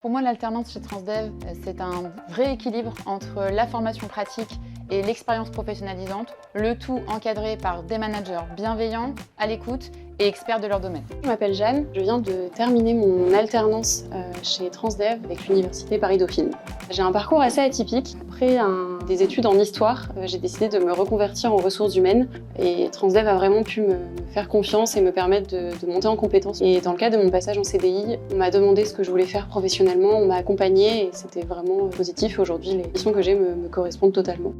Pour moi, l'alternance chez Transdev, c'est un vrai équilibre entre la formation pratique et l'expérience professionnalisante, le tout encadré par des managers bienveillants, à l'écoute et experts de leur domaine. Je m'appelle Jeanne, je viens de terminer mon alternance chez Transdev avec l'université Paris-Dauphine. J'ai un parcours assez atypique. Après des études en histoire, j'ai décidé de me reconvertir en ressources humaines et Transdev a vraiment pu me faire confiance et me permettre de monter en compétences. Et dans le cadre de mon passage en CDI, on m'a demandé ce que je voulais faire professionnellement, on m'a accompagnée et c'était vraiment positif. Aujourd'hui, les missions que j'ai me correspondent totalement.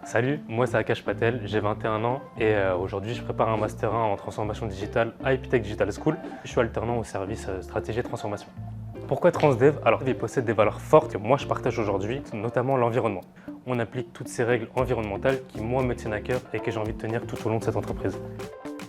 Salut, moi c'est Akash Patel, j'ai 21 ans et aujourd'hui je prépare un Master 1 en transformation digitale à Epitech Digital School. Je suis alternant au service stratégie et transformation. Pourquoi Transdev? Alors il possède des valeurs fortes que moi je partage aujourd'hui, notamment l'environnement. On applique toutes ces règles environnementales qui moi me tiennent à cœur et que j'ai envie de tenir tout au long de cette entreprise.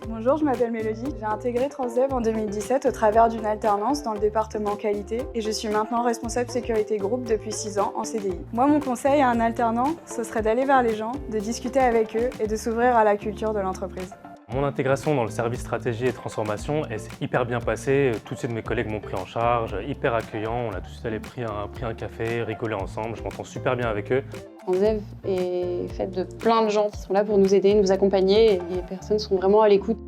Bonjour, je m'appelle Mélodie. J'ai intégré Transdev en 2017 au travers d'une alternance dans le département qualité et je suis maintenant responsable sécurité groupe depuis 6 ans en CDI. Moi, mon conseil à un alternant, ce serait d'aller vers les gens, de discuter avec eux et de s'ouvrir à la culture de l'entreprise. Mon intégration dans le service stratégie et transformation s'est hyper bien passée. Tous de mes collègues m'ont pris en charge, hyper accueillants. On a tout de suite allé pris un café, rigolé ensemble. Je m'entends super bien avec eux. Transdev est faite de plein de gens qui sont là pour nous aider, nous accompagner et les personnes sont vraiment à l'écoute.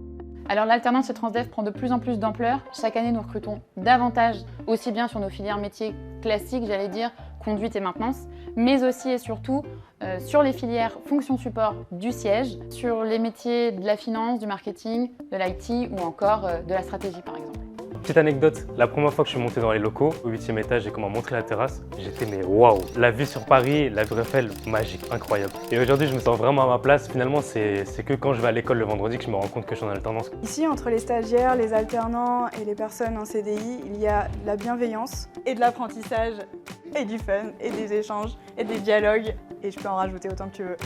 Alors l'alternance chez Transdev prend de plus en plus d'ampleur. Chaque année, nous recrutons davantage, aussi bien sur nos filières métiers classiques, j'allais dire, conduite et maintenance, mais aussi et surtout sur les filières fonction support du siège, sur les métiers de la finance, du marketing, de l'IT ou encore de la stratégie par exemple. Petite anecdote, la première fois que je suis monté dans les locaux, au 8e étage, j'ai comment montré la terrasse, j'étais mais waouh! La vue sur Paris, la Tour Eiffel, magique, incroyable. Et aujourd'hui, je me sens vraiment à ma place. Finalement, c'est que quand je vais à l'école le vendredi que je me rends compte que je suis en alternance. Ici, entre les stagiaires, les alternants et les personnes en CDI, il y a de la bienveillance et de l'apprentissage et du fun et des échanges et des dialogues et je peux en rajouter autant que tu veux.